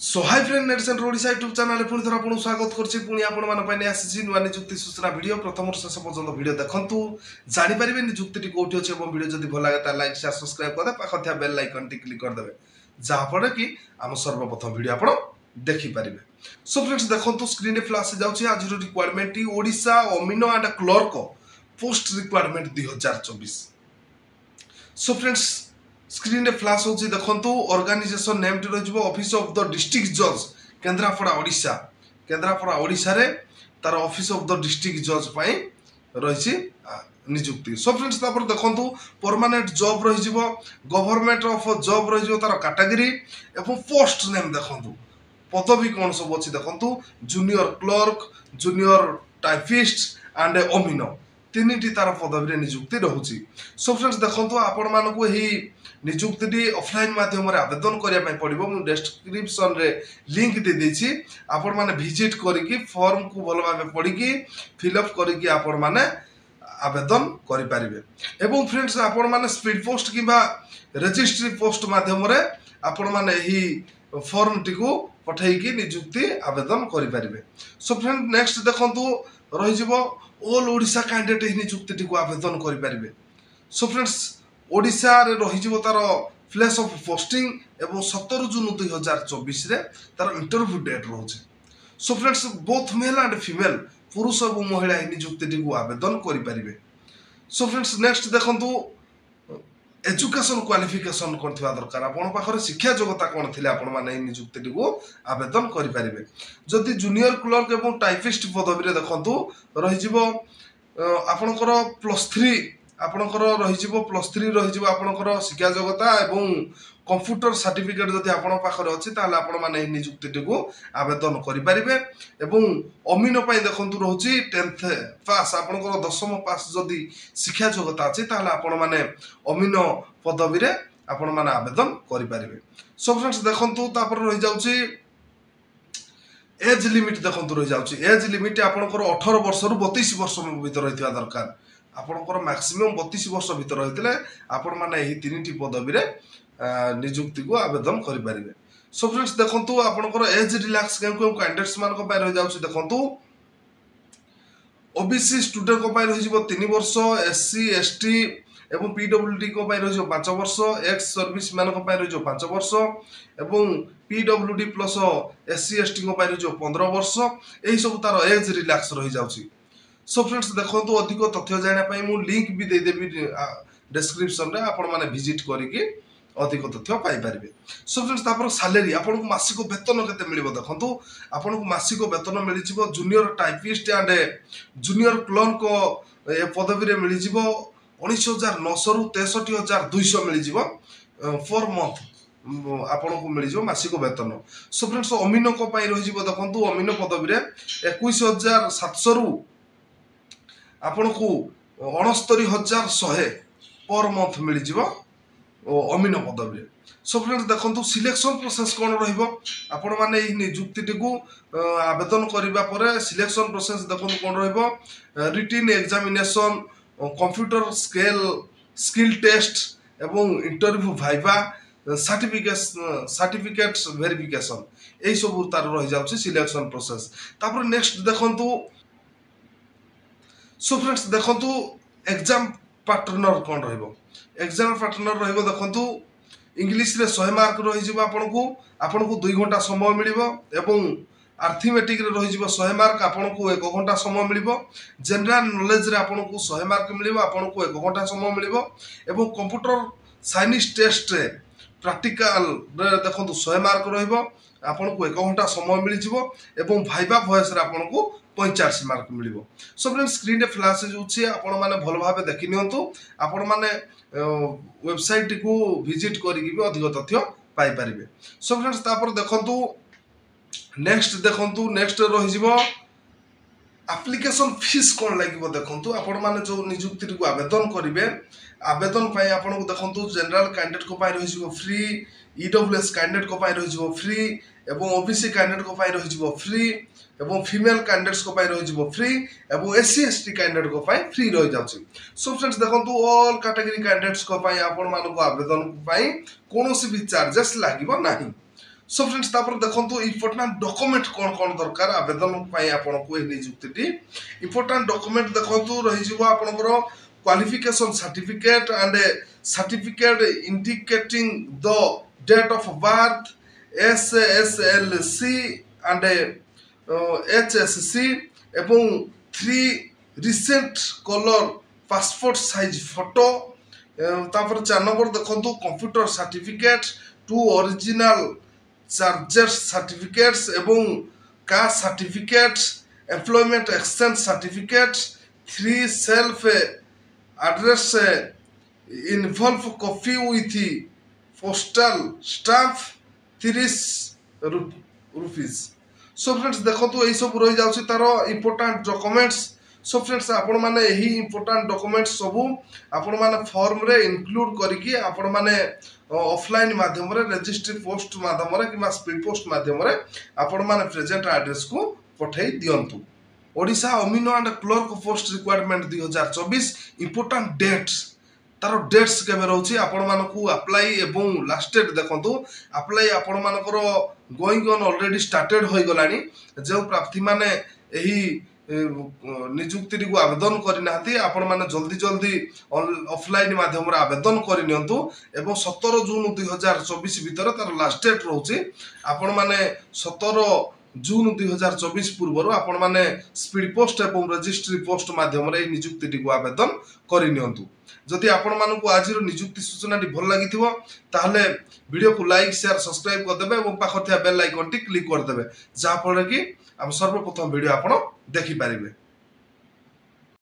सो hi friend net center Odisha YouTube channel पुणी थर आपको स्वागत करछि पुणी आपण मान पय आसी नुआ नियुक्ति सूचना वीडियो प्रथम शेष पर्यंत वीडियो देखंतु जानि परिबे नियुक्ति कोठी अछि एवं वीडियो जदि भल लागे ता लाइक शेयर सब्सक्राइब कर दे पाखो थिया बेल आइकन टी क्लिक कर देबे जहा पर कि हम सर्वप्रथम वीडियो आपण देखि परिबे। सो फ्रेंड्स देखंतु स्क्रीन रे फ्लैश जाउछि आज requirement Odisha amino and clerk post requirement 2024। So friends screen रे फ्लैश होची देखंतु ऑर्गेनाइजेशन नेम टी रहिबो ऑफिस ऑफ द डिस्ट्रिक्ट जज केंद्रापड़ा ओडिशा रे तार ऑफिस ऑफ द डिस्ट्रिक्ट जज पई रहिछि नियुक्ति। सो फ्रेंड्स तापर देखंतु परमानेंट जॉब रहिबो गवर्नमेंट ऑफ जॉब रहिबो तार कैटेगरी एवं पोस्ट नेम देखंतु पदवी कोन सब अछि देखंतु junior clerk junior typist and amino तीन तार पदवी नियुक्ति रहुछि। सो फ्रेंड्स देखंतु आपण मानको ही नियुक्ति ऑफलाइन माध्यम आवेदन करने पड़ो मुझे डिस्क्रिप्शन रे लिंक दे देछि आपण माने विजिट करिकी फॉर्म को भल भाव पढ़ी फिलअप करिकी आपण माने आवेदन करि परिबे। एवं फ्रेंड्स आपण माने स्पीड पोस्ट किबा रजिस्ट्री पोस्ट माध्यम रे आपण माने ही फॉर्म टी को पठाइकी नियुक्ति आवेदन करि परिबे। सो फ्रेंड नेक्स्ट देखंतु रहि जिवो ऑल ओडिशा कैंडिडेट ही नियुक्ति टी को आवेदन करि परिबे। सो फ्रेंड्स ओडिशा रे रही तार प्लेस ऑफ पोस्टिंग एवं 17 जून 2024 रे तार इंटरव्यू डेट रोचे। So friends both male and female पुरुष और महिला नियुक्ति को आवेदन करि परिबे। सो फ्रेंड्स नेक्स्ट देखंतु एजुकेशन क्वालिफिकेशन कोन थिबा दरकार आपण पाखरे शिक्षा योग्यता कोन थिले आपण माने नियुक्ति को आवेदन करि परिबे। जदि जूनियर क्लर्क एवं टाइपिस्ट पदवी रे देखंतु रहि जिवो आपनकर +3 आपनकर रहिजिवो +3 रहिजिवो आपनकर शिक्षा योग्यता एवं कंप्यूटर सर्टिफिकेट जदि आपण पाखरे अछि ताले आपण माने नियुक्ति को आवेदन करि परिबे। एवं अमिनो पय देखंतु रहउची 10th पास आपनकर 10th पास जदि शिक्षा योग्यता अछि ताले आपण माने अमिनो पदवी रे आपण माने आवेदन करि परिबे। सो फ्रेंड्स देखंतु तापर रहि जाउची एज लिमिट देखंतु रहि जाउची एज लिमिट आपनकर 18 वर्ष रु 32 वर्ष भीतर रहितबा दरकार आपनकर मैक्सिमम 32 वर्ष भीतर रहितले आपण माने एही तीनटी पदवी रे नियुक्ति को आवेदन करि परिबे। सो फ्रेंड्स देखंतु आपनकर एज रिलैक्स केउ कैंडिडेट्स मान को पाइ रहि जाउछि देखंतु ओबीसी स्टूडेंट को पाइ रहि जिवो 3 वर्ष एससी एसटी एवं पीडब्ल्यूडी को पाइ रहि जिवो 5 वर्ष एक्स सर्विस मैन को पाइ रहि जिवो 5 वर्ष एवं पीडब्ल्यूडी प्लस एससी एसटी को पाइ रहि जिवो 15 वर्ष एही सब तार एज रिलैक्स रहि जाउछि। सो फ्रेंड्स देखंतु अधिक तथ्य जाना पाई मु लिंक भी दे देबी डिस्क्रिप्शन रे आपण माने विजिट करिके अधिक तथ्य पाई परिबे। सो फ्रेंड्स तापर सैलरी आपण को मासिक वेतन केते मिलिबो देखंतु आपण को मासिक वेतन मिलि जिवो junior typist and junior clerk को ए पदवी रे मिलि जिवो 19900 रु 63200 मिलि जिवो पर मंथ आपण को मिलि जिवो मासिक वेतन। सो फ्रेंड्स अमिनो को पाई रहि जिवो देखंतु अमिनो पदवी रे 21700 रु आपण को 69100 पर मंथ मिल जिवो अमिनो पदवी। सो फ्रेंड्स देखंतु सिलेक्शन प्रोसेस कोन रहिबो आपण माने एही नियुक्ति को आवेदन करिबा परे सिलेक्शन प्रोसेस देखंतु कोन रहिबो written examination computer skill test एवं इंटरव्यू वाइवा सर्टिफिकेट्स वेरिफिकेशन एही सब तार रहि जाउछि सिलेक्शन प्रोसेस। तापर नेक्स्ट देखंतु सो फ्रेंड्स देखंतु एग्जाम पार्टनर कोन रहिबो एग्जाम पार्टनर रहिबो देखंतु इंग्लिश रे 100 मार्क रहि जिवो आपन को 2 घंटा समय मिलिबो एवं अर्थमेटिक रे रहि जिवो 100 मार्क आपन को 1 घंटा समय मिलिबो जनरल नॉलेज रे आपन को 100 मार्क मिलिबो आपन को 1 घंटा समय मिलिबो एवं कंप्यूटर साइंस टेस्ट रे प्रैक्टिकल रे देखंतु 100 मार्क रहिबो आपन को 1 घंटा समय मिलि जिवो एवं भाइबा वॉइस रे आपन को 45 मार्क मिलिबो। सो फ्रेंड्स स्क्रीन रे फ्लैश होउछि आपण माने भल भाबे देखि नियंतु आपण माने वेबसाइट को विजिट करिकि भी अधिक तथ्य पाई परिबे। सो फ्रेंड्स तापर देखंतु नेक्स्ट रहि जिवो एप्लीकेशन फीस कोन लागिबो देखंतु आपण माने जो नियुक्ति को आवेदन करिवे आवेदन पाई आपण को देखंतु जनरल कैंडिडेट को पाई रहि जिवो फ्री ईडब्ल्यूएस कैंडिडेट को पाई रहि जिवो फ्री एवं ओबीसी कैंडिडेट को पाई रहि जिवो फ्री एवं फीमेल कैंडिडेट्स को पाई रहि जिवो फ्री एवं एससी एसटी कैंडिडेट को पाई फ्री रहि जाउछि। सो फ्रेंड्स देखंतु ऑल कैटेगरी कैंडिडेट्स को पाई आपण मान को आवेदन पाई कोनोसी भी चार्जेस लागिबो नाही। सो फ्रेंड्स तापर देखंतु इंपोर्टेंट डॉक्यूमेंट कोन कोन दरकार आवेदन पई आपनको ए नियुक्ति इंपोर्टेंट डॉक्यूमेंट देखंतु रहि जिवो आपनकर qualification certificate and certificate indicating the date of birth SSLC and HSC एवं 3 recent colour passport size photo तापर 4 नंबर देखंतु computer certificate 2 original charger certificates एवं caste certificates employment exchange certificate 3 self address envelope copy with postal stamp 30 rupees so friends देखो यही सब रही जाउछि तार important documents so friends आपण माने यही इंपोर्टेंट डॉक्यूमेंट्स सब आपण माने फॉर्म रे इंक्लूड करिकि आपण माने ऑफलाइन माध्यम रे रजिस्ट्री पोस्ट माध्यम रे कि स्पीड पोस्ट माध्यम रे आपण माने प्रेजेंट एड्रेस को पठै दियंतु ओडिशा अमीनो and clerk post requirement 2024 important dates तार डेट्स केबे रहउछि आपण मानकु अप्लाई एवं लास्ट डेट देखंतु अप्लाई आपण मानकर गोइंग ऑन ऑलरेडी स्टार्टेड होई गलानी जो प्रार्थी माने एही नियुक्ति को आवेदन करना आपण माने जल्दी जल्दी ऑफलाइन माध्यम रे आवेदन कर नियंतु एवं 17 जून 2024 भीतर तार लास्ट डेट रहउछि आपण माने 17 जून 2024 पूर्व आपण माने स्पीड पोस्ट एवं रजिस्ट्री पोस्ट माध्यम रे नियुक्ति को आवेदन कर नियंतु जदि आपण मानकु आज नियुक्ति सूचना भल लगी ताहले वीडियो को लाइक शेयर सब्सक्राइब कर देबे एवं पाखर थिया बेल आइकन टी क्लिक कर देबे जहा फल कि हम सर्वप्रथम वीडियो आपण देखि पारिबे।